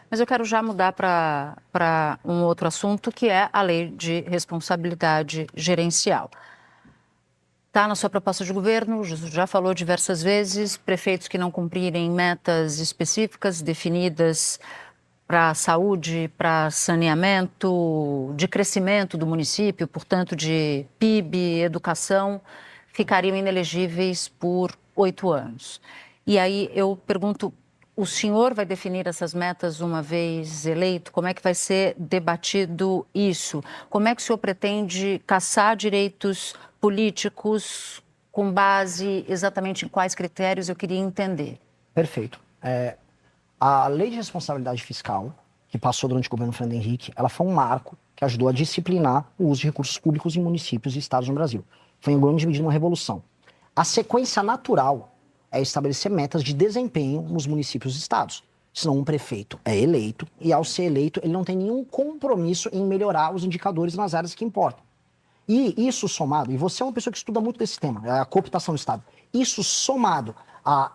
Mas eu quero já mudar para um outro assunto, que é a lei de responsabilidade gerencial. Está na sua proposta de governo, já falou diversas vezes, prefeitos que não cumprirem metas específicas definidas para saúde, para saneamento, de crescimento do município, portanto de PIB, educação, ficariam inelegíveis por 8 anos. E aí eu pergunto, o senhor vai definir essas metas uma vez eleito? Como é que vai ser debatido isso? Como é que o senhor pretende caçar direitos políticos com base exatamente em quais critérios? Eu queria entender. Perfeito. A lei de responsabilidade fiscal, que passou durante o governo Fernando Henrique, ela foi um marco que ajudou a disciplinar o uso de recursos públicos em municípios e estados no Brasil. Foi em grande medida uma revolução. A sequência natural é estabelecer metas de desempenho nos municípios e estados. Senão um prefeito é eleito e, ao ser eleito, ele não tem nenhum compromisso em melhorar os indicadores nas áreas que importam. E isso somado, e você é uma pessoa que estuda muito desse tema, a cooptação do Estado, isso somado a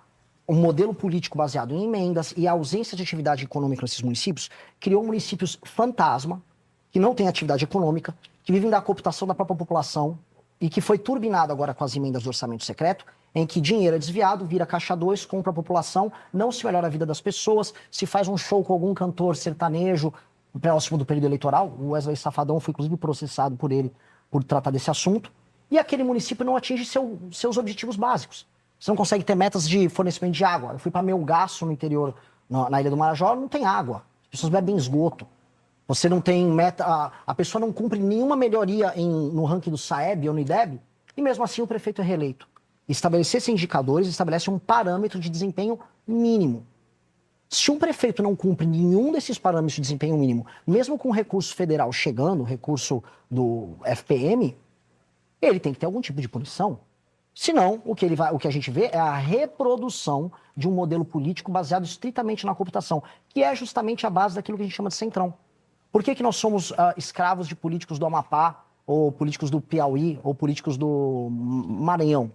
um modelo político baseado em emendas e a ausência de atividade econômica nesses municípios, criou municípios fantasma, que não têm atividade econômica, que vivem da cooptação da própria população e que foi turbinado agora com as emendas do orçamento secreto, em que dinheiro é desviado, vira caixa 2, compra a população, não se melhora a vida das pessoas, se faz um show com algum cantor sertanejo próximo do período eleitoral, o Wesley Safadão foi inclusive processado por ele por tratar desse assunto, e aquele município não atinge seus objetivos básicos. Você não consegue ter metas de fornecimento de água. Eu fui para Melgaço, no interior, na Ilha do Marajó, não tem água. As pessoas bebem esgoto. Você não tem meta, a pessoa não cumpre nenhuma melhoria no ranking do SAEB ou no IDEB, e mesmo assim o prefeito é reeleito. Estabelecer esses indicadores estabelece um parâmetro de desempenho mínimo. Se um prefeito não cumpre nenhum desses parâmetros de desempenho mínimo, mesmo com o recurso federal chegando, o recurso do FPM, ele tem que ter algum tipo de punição. Senão, o que a gente vê é a reprodução de um modelo político baseado estritamente na cooptação, que é justamente a base daquilo que a gente chama de centrão. Por que nós somos escravos de políticos do Amapá, ou políticos do Piauí, ou políticos do Maranhão?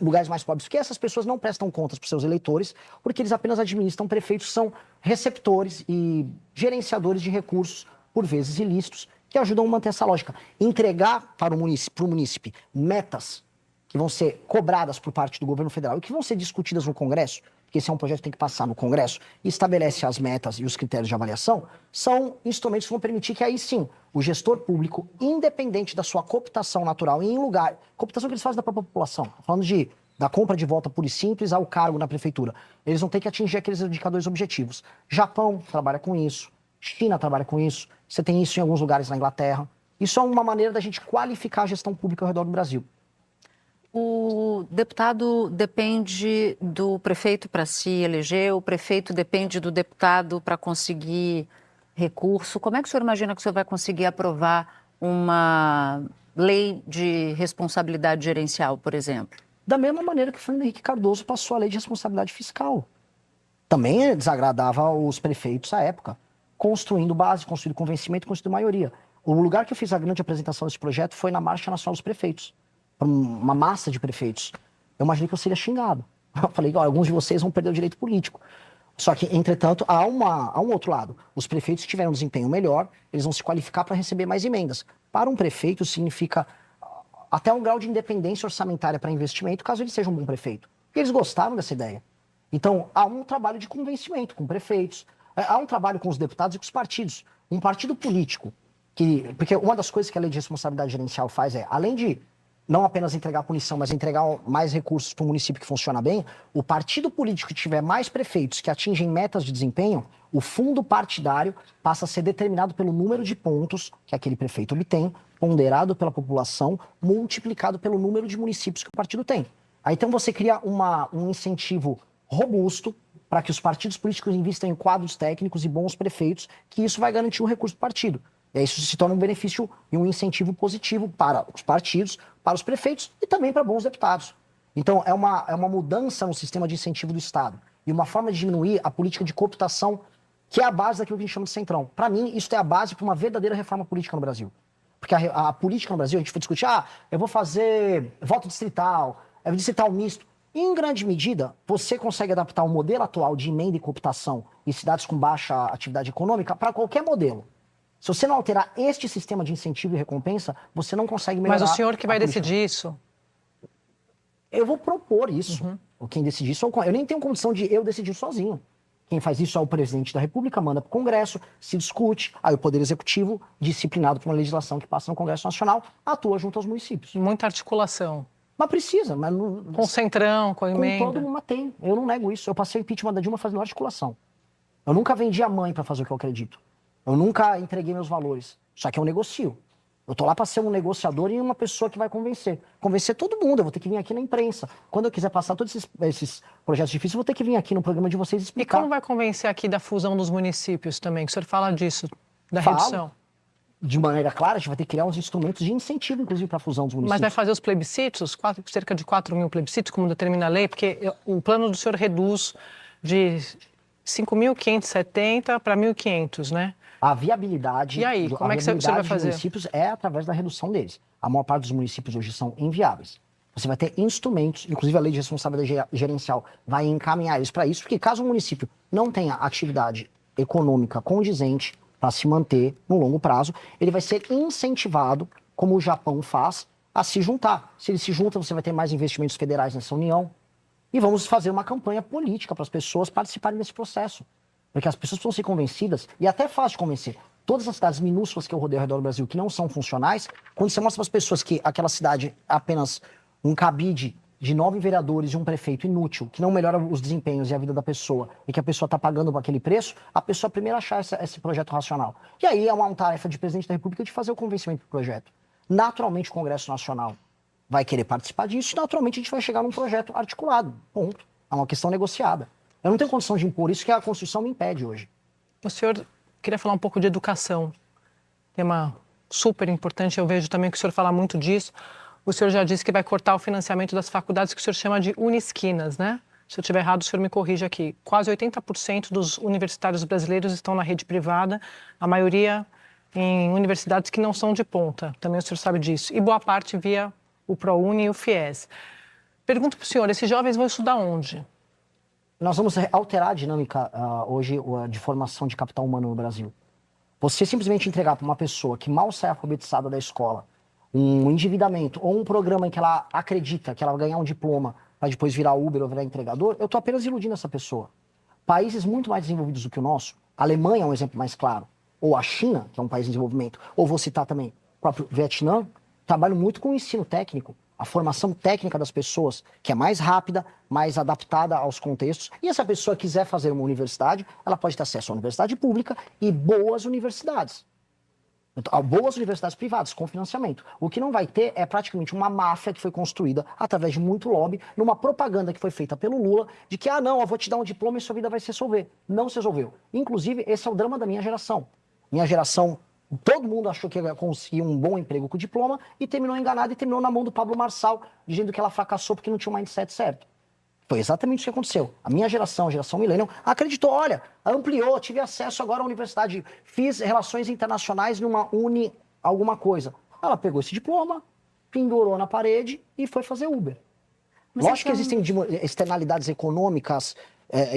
Lugares mais pobres, porque essas pessoas não prestam contas para os seus eleitores, porque eles apenas administram, prefeitos são receptores e gerenciadores de recursos, por vezes ilícitos, que ajudam a manter essa lógica. Entregar para o munícipe metas que vão ser cobradas por parte do governo federal e que vão ser discutidas no Congresso, porque esse é um projeto que tem que passar no Congresso, e estabelece as metas e os critérios de avaliação, são instrumentos que vão permitir que aí sim, o gestor público, independente da sua cooptação natural, em lugar, cooptação que eles fazem da própria população, falando da compra de volta pura e simples ao cargo na prefeitura, eles vão ter que atingir aqueles indicadores objetivos. Japão trabalha com isso, China trabalha com isso, você tem isso em alguns lugares na Inglaterra. Isso é uma maneira da gente qualificar a gestão pública ao redor do Brasil. O deputado depende do prefeito para se eleger, o prefeito depende do deputado para conseguir recurso. Como é que o senhor imagina que o senhor vai conseguir aprovar uma lei de responsabilidade gerencial, por exemplo? Da mesma maneira que o Fernando Henrique Cardoso passou a lei de responsabilidade fiscal. Também desagradava os prefeitos à época, construindo base, construindo convencimento, construindo maioria. O lugar que eu fiz a grande apresentação desse projeto foi na Marcha Nacional dos Prefeitos. Uma massa de prefeitos. Eu imaginei que eu seria xingado. Eu falei, alguns de vocês vão perder o direito político. Só que, entretanto, há um outro lado. Os prefeitos que tiverem um desempenho melhor, eles vão se qualificar para receber mais emendas. Para um prefeito, significa até um grau de independência orçamentária para investimento, caso ele seja um bom prefeito. E eles gostaram dessa ideia. Então, há um trabalho de convencimento com prefeitos, há um trabalho com os deputados e com os partidos. Um partido político, porque uma das coisas que a lei de responsabilidade gerencial faz é, além de não apenas entregar punição, mas entregar mais recursos para um município que funciona bem, o partido político que tiver mais prefeitos que atingem metas de desempenho, o fundo partidário passa a ser determinado pelo número de pontos que aquele prefeito obtém, ponderado pela população, multiplicado pelo número de municípios que o partido tem. Aí então você cria um incentivo robusto para que os partidos políticos investam em quadros técnicos e bons prefeitos, que isso vai garantir o recurso do partido. E aí isso se torna um benefício e um incentivo positivo para os partidos, para os prefeitos e também para bons deputados. Então, é uma mudança no sistema de incentivo do Estado. E uma forma de diminuir a política de cooptação, que é a base daquilo que a gente chama de centrão. Para mim, isso é a base para uma verdadeira reforma política no Brasil. Porque a política no Brasil, a gente foi discutir, eu vou fazer voto distrital, distrital misto. Em grande medida, você consegue adaptar o modelo atual de emenda e cooptação em cidades com baixa atividade econômica para qualquer modelo. Se você não alterar este sistema de incentivo e recompensa, você não consegue melhorar. Mas o senhor que vai a política. decidir isso? Eu vou propor isso. Quem decide isso, eu nem tenho condição de eu decidir sozinho. Quem faz isso é o presidente da República, manda para o Congresso, se discute, aí o Poder Executivo, disciplinado por uma legislação que passa no Congresso Nacional, atua junto aos municípios. Muita articulação. Mas precisa, mas não... Com o Centrão, com a emenda. Com todo mundo tem. Eu não nego isso. Eu passei o impeachment da Dilma fazendo articulação. Eu nunca vendi a mãe para fazer o que eu acredito. Eu nunca entreguei meus valores. Só que eu negocio. Eu tô lá para ser um negociador e uma pessoa que vai convencer. Convencer todo mundo. Eu vou ter que vir aqui na imprensa. Quando eu quiser passar todos esses projetos difíceis, eu vou ter que vir aqui no programa de vocês E explicar. como vai convencer aqui da fusão dos municípios também? Que o senhor fala disso, da Falo. redução. De maneira clara, a gente vai ter que criar uns instrumentos de incentivo, inclusive, para a fusão dos Mas municípios. vai fazer os plebiscitos, cerca de 4 mil plebiscitos, como determina a lei? Porque o plano do senhor reduz de 5.570 para 1.500, né? A viabilidade... E aí, como é que você vai fazer? Dos municípios é através da redução deles. A maior parte dos municípios hoje são inviáveis. Você vai ter instrumentos, inclusive a lei de responsabilidade gerencial vai encaminhar eles para isso, porque caso o município não tenha atividade econômica condizente para se manter no longo prazo, ele vai ser incentivado, como o Japão faz, a se juntar. Se ele se junta, você vai ter mais investimentos federais nessa união. E vamos fazer uma campanha política para as pessoas participarem desse processo. Porque as pessoas precisam ser convencidas, e até é fácil de convencer. Todas as cidades minúsculas que eu rodei ao redor do Brasil, que não são funcionais, quando você mostra para as pessoas que aquela cidade é apenas um cabide de 9 vereadores e um prefeito inútil, que não melhora os desempenhos e a vida da pessoa, e que a pessoa está pagando por aquele preço, a pessoa primeiro achar esse projeto racional. E aí é uma tarefa de presidente da República de fazer o convencimento do projeto. Naturalmente o Congresso Nacional vai querer participar disso e naturalmente a gente vai chegar num projeto articulado. Ponto. É uma questão negociada. Eu não tenho condição de impor isso que a Constituição me impede hoje. O senhor queria falar um pouco de educação. Tema super importante, eu vejo também que o senhor fala muito disso. O senhor já disse que vai cortar o financiamento das faculdades que o senhor chama de unisquinas, né? Se eu estiver errado, o senhor me corrige aqui. Quase 80% dos universitários brasileiros estão na rede privada, a maioria em universidades que não são de ponta. Também o senhor sabe disso. E boa parte via o ProUni e o FIES. Pergunto para o senhor, esses jovens vão estudar onde? Nós vamos alterar a dinâmica hoje de formação de capital humano no Brasil. Você simplesmente entregar para uma pessoa que mal sai alfabetizada da escola um endividamento ou um programa em que ela acredita que ela vai ganhar um diploma para depois virar Uber ou virar entregador, eu estou apenas iludindo essa pessoa. Países muito mais desenvolvidos do que o nosso, a Alemanha é um exemplo mais claro, ou a China, que é um país em desenvolvimento, ou vou citar também o próprio Vietnã, trabalham muito com o ensino técnico, a formação técnica das pessoas, que é mais rápida, mais adaptada aos contextos. E essa pessoa quiser fazer uma universidade, ela pode ter acesso à universidade pública e boas universidades. Então, boas universidades privadas, com financiamento. O que não vai ter é praticamente uma máfia que foi construída através de muito lobby, numa propaganda que foi feita pelo Lula, de que, não, eu vou te dar um diploma e sua vida vai se resolver. Não se resolveu. Inclusive, esse é o drama da minha geração. Minha geração, todo mundo achou que ia conseguir um bom emprego com diploma e terminou enganado e terminou na mão do Pablo Marçal, dizendo que ela fracassou porque não tinha um mindset certo. Foi exatamente isso que aconteceu. A minha geração, a geração millennial, acreditou, olha, ampliou, tive acesso agora à universidade, fiz relações internacionais numa uni alguma coisa. Ela pegou esse diploma, pendurou na parede e foi fazer Uber. Mas lógico que existem externalidades econômicas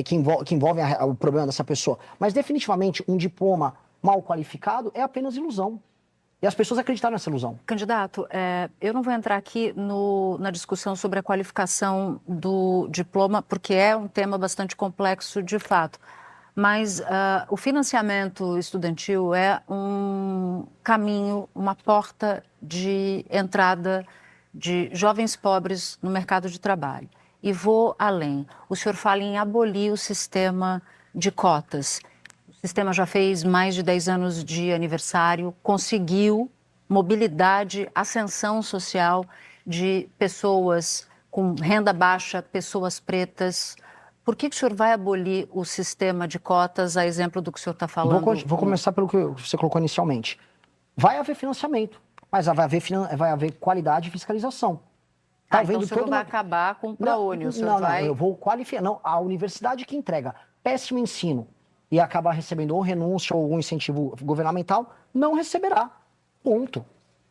que envolvem o problema dessa pessoa, mas definitivamente um diploma mal qualificado é apenas ilusão. E as pessoas acreditaram nessa ilusão. Candidato, eu não vou entrar aqui na discussão sobre a qualificação do diploma, porque é um tema bastante complexo de fato. Mas o financiamento estudantil é um caminho, uma porta de entrada de jovens pobres no mercado de trabalho. E vou além. O senhor fala em abolir o sistema de cotas. O sistema já fez mais de 10 anos de aniversário, conseguiu mobilidade, ascensão social de pessoas com renda baixa, pessoas pretas. Por que o senhor vai abolir o sistema de cotas, a exemplo do que o senhor está falando? Vou começar pelo que você colocou inicialmente. Vai haver financiamento, mas vai haver qualidade e fiscalização. Então o senhor não vai acabar com o ProUni, o senhor vai... Não, eu vou qualificar. Não, a universidade que entrega péssimo ensino e acaba recebendo ou renúncia ou algum incentivo governamental, não receberá. Ponto.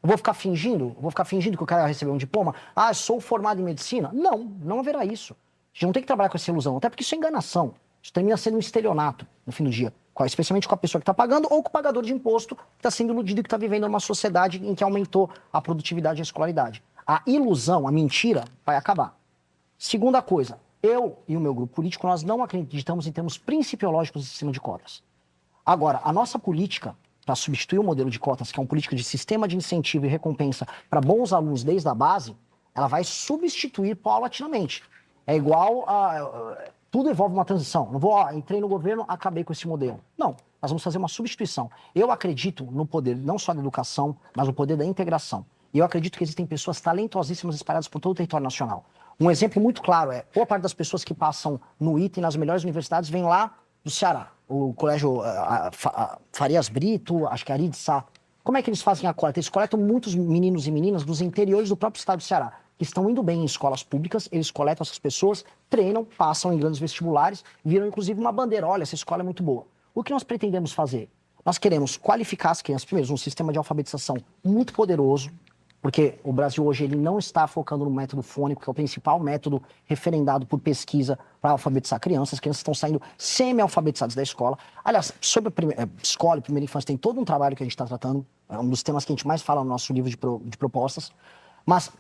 Eu vou ficar fingindo? Vou ficar fingindo que o cara vai receber um diploma? Ah, sou formado em medicina? Não, não haverá isso. A gente não tem que trabalhar com essa ilusão, até porque isso é enganação. Isso termina sendo um estelionato no fim do dia. Especialmente com a pessoa que está pagando ou com o pagador de imposto que está sendo iludido e que está vivendo numa sociedade em que aumentou a produtividade e a escolaridade. A ilusão, a mentira, vai acabar. Segunda coisa, eu e o meu grupo político, nós não acreditamos em termos principiológicos do sistema de cotas. Agora, a nossa política para substituir o modelo de cotas, que é uma política de sistema de incentivo e recompensa para bons alunos desde a base, ela vai substituir paulatinamente. É igual a... Tudo envolve uma transição. Não vou, entrei no governo, acabei com esse modelo. Não, nós vamos fazer uma substituição. Eu acredito no poder não só da educação, mas no poder da integração. E eu acredito que existem pessoas talentosíssimas espalhadas por todo o território nacional. Um exemplo muito claro é, boa parte das pessoas que passam no ITA e nas melhores universidades vem lá do Ceará. O colégio Farias Brito, acho que é Ari de Sá. Como é que eles fazem a coleta? Eles coletam muitos meninos e meninas dos interiores do próprio estado do Ceará, que estão indo bem em escolas públicas, eles coletam essas pessoas, treinam, passam em grandes vestibulares, viram inclusive uma bandeira, olha, essa escola é muito boa. O que nós pretendemos fazer? Nós queremos qualificar as crianças, primeiro, um sistema de alfabetização muito poderoso, porque o Brasil hoje ele não está focando no método fônico, que é o principal método referendado por pesquisa para alfabetizar crianças. As crianças estão saindo semi-alfabetizadas da escola. Aliás, sobre a escola e primeira infância, tem todo um trabalho que a gente está tratando, é um dos temas que a gente mais fala no nosso livro de propostas. Mas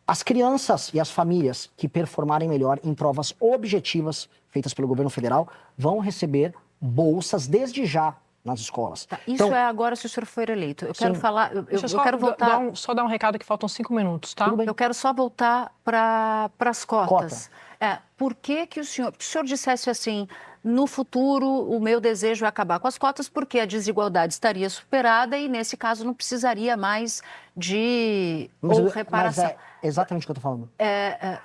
as crianças e as famílias que performarem melhor em provas objetivas feitas pelo governo federal vão receber bolsas desde já nas escolas. Tá, isso é agora se o senhor for eleito. Eu quero falar, eu quero voltar... Só dar um recado que faltam 5 minutos, tá? Tudo bem. Eu quero só voltar para as cotas. Por que o senhor dissesse assim, no futuro o meu desejo é acabar com as cotas porque a desigualdade estaria superada e nesse caso não precisaria mais de reparação. Mas é exatamente o que eu estou falando.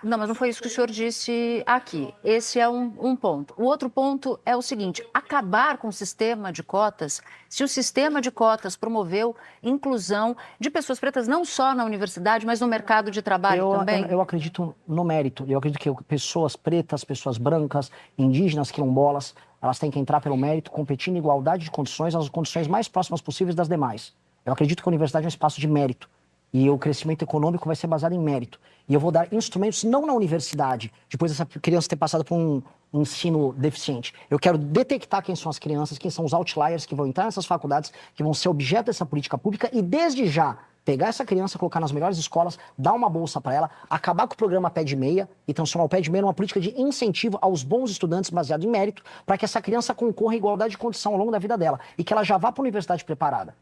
Não, mas não foi isso que o senhor disse aqui. Esse é um ponto. O outro ponto é o seguinte, acabar com o sistema de cotas, se o sistema de cotas promoveu inclusão de pessoas pretas não só na universidade, mas no mercado de trabalho também? Eu acredito no mérito. Eu acredito que pessoas pretas, pessoas brancas, indígenas, quilombolas, elas têm que entrar pelo mérito, competir em igualdade de condições, as condições mais próximas possíveis das demais. Eu acredito que a universidade é um espaço de mérito. E o crescimento econômico vai ser baseado em mérito. E eu vou dar instrumentos, não na universidade, depois dessa criança ter passado por um ensino deficiente. Eu quero detectar quem são as crianças, quem são os outliers que vão entrar nessas faculdades, que vão ser objeto dessa política pública e desde já pegar essa criança, colocar nas melhores escolas, dar uma bolsa para ela, acabar com o programa Pé de Meia e transformar o Pé de Meia numa política de incentivo aos bons estudantes baseado em mérito, para que essa criança concorra em igualdade de condição ao longo da vida dela e que ela já vá para a universidade preparada.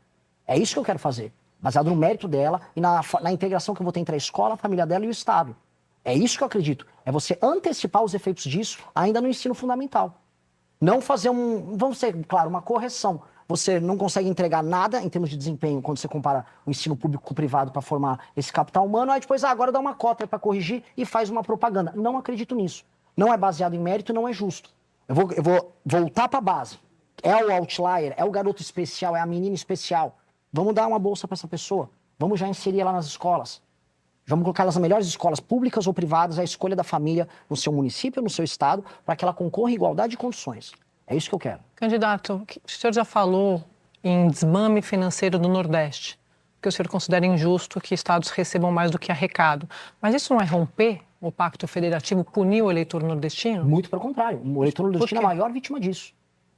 É isso que eu quero fazer, baseado no mérito dela e na integração que eu vou ter entre a escola, a família dela e o Estado. É isso que eu acredito. É você antecipar os efeitos disso ainda no ensino fundamental. Não fazer vamos ser, claro, uma correção. Você não consegue entregar nada em termos de desempenho quando você compara o ensino público com o privado para formar esse capital humano, aí depois agora dá uma cota para corrigir e faz uma propaganda. Não acredito nisso. Não é baseado em mérito, não é justo. Eu vou voltar para a base. É o outlier, é o garoto especial, é a menina especial. Vamos dar uma bolsa para essa pessoa. Vamos já inserir ela nas escolas. Vamos colocar elas nas melhores escolas públicas ou privadas, a escolha da família no seu município, no seu estado, para que ela concorra em igualdade de condições. É isso que eu quero. Candidato, o senhor já falou em desmame financeiro do Nordeste, que o senhor considera injusto que estados recebam mais do que arrecado. Mas isso não é romper o pacto federativo, punir o eleitor nordestino? Muito pelo contrário. O eleitor nordestino é a maior vítima disso.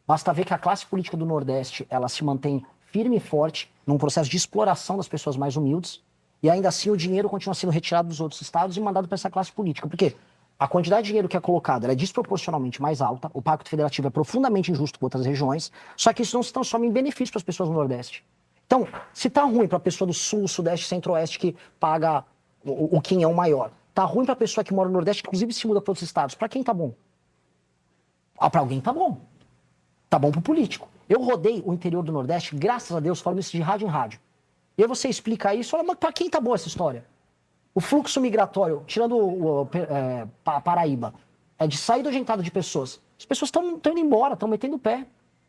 Basta ver que a classe política do Nordeste ela se mantém firme e forte num processo de exploração das pessoas mais humildes e ainda assim o dinheiro continua sendo retirado dos outros estados e mandado para essa classe política. Por quê? A quantidade de dinheiro que é colocada é desproporcionalmente mais alta, o pacto federativo é profundamente injusto com outras regiões, só que isso não se transforma em benefício para as pessoas do Nordeste. Então, se tá ruim para a pessoa do Sul, Sudeste, Centro-Oeste que paga o quinhão maior, tá ruim para a pessoa que mora no Nordeste, que inclusive se muda para outros estados, para quem tá bom? Para alguém tá bom. Tá bom pro político. Eu rodei o interior do Nordeste, graças a Deus, falando isso de rádio em rádio. E aí você explica isso, fala, mas para quem tá boa essa história? O fluxo migratório, tirando a Paraíba, é de saída agentada de pessoas. As pessoas estão indo embora, estão metendo o pé.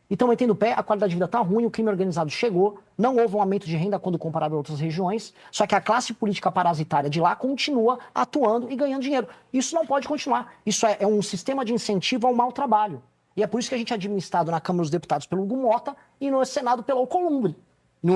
E estão metendo o pé, a qualidade de vida está ruim, o crime organizado chegou, não houve um aumento de renda quando comparado a outras regiões, só que a classe política parasitária de lá continua atuando e ganhando dinheiro. Isso não pode continuar. Isso é um sistema de incentivo ao mau trabalho. E é por isso que a gente é administrado na Câmara dos Deputados pelo Hugo Mota e no Senado pelo Alcolumbre.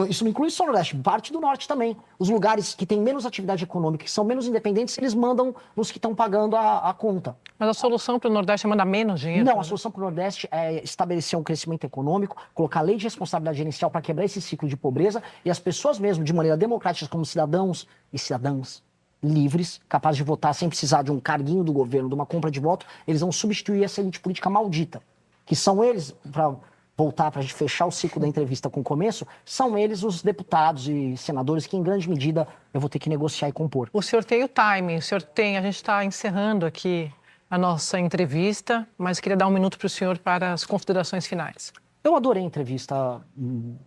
Isso não inclui só o Nordeste, parte do Norte também. Os lugares que têm menos atividade econômica, que são menos independentes, eles mandam nos que estão pagando a conta. Mas a solução para o Nordeste é mandar menos dinheiro? Não, a solução para o Nordeste é estabelecer um crescimento econômico, colocar lei de responsabilidade gerencial para quebrar esse ciclo de pobreza e as pessoas mesmo, de maneira democrática, como cidadãos e cidadãs livres, capazes de votar sem precisar de um carguinho do governo, de uma compra de voto, eles vão substituir essa elite política maldita, que são eles, para voltar, para a gente fechar o ciclo da entrevista com o começo, são eles os deputados e senadores que, em grande medida, eu vou ter que negociar e compor. O senhor tem o timing, a gente está encerrando aqui a nossa entrevista, mas queria dar um minuto para o senhor para as considerações finais. Eu adorei a entrevista.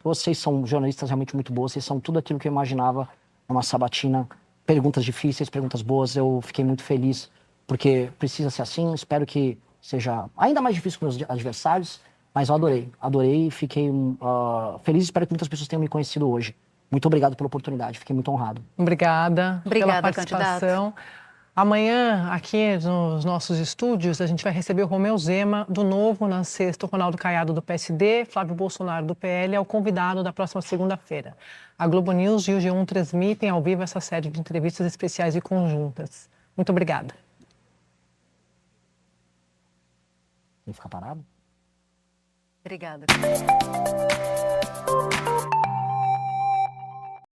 Vocês são jornalistas realmente muito boas, vocês são tudo aquilo que eu imaginava numa sabatina. Perguntas difíceis, perguntas boas, eu fiquei muito feliz, porque precisa ser assim, espero que seja ainda mais difícil com meus adversários, mas eu adorei e fiquei feliz, espero que muitas pessoas tenham me conhecido hoje. Muito obrigado pela oportunidade, fiquei muito honrado. Obrigada pela participação. Candidato. Amanhã, aqui nos nossos estúdios, a gente vai receber o Romeu Zema, do Novo, na Sexta, o Ronaldo Caiado, do PSD, Flávio Bolsonaro, do PL, é o convidado da próxima segunda-feira. A Globo News e o G1 transmitem ao vivo essa série de entrevistas especiais e conjuntas. Muito obrigada. Tem que ficar parado? Obrigada.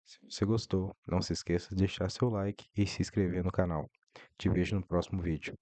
Se você gostou, não se esqueça de deixar seu like e se inscrever no canal. Te vejo no próximo vídeo.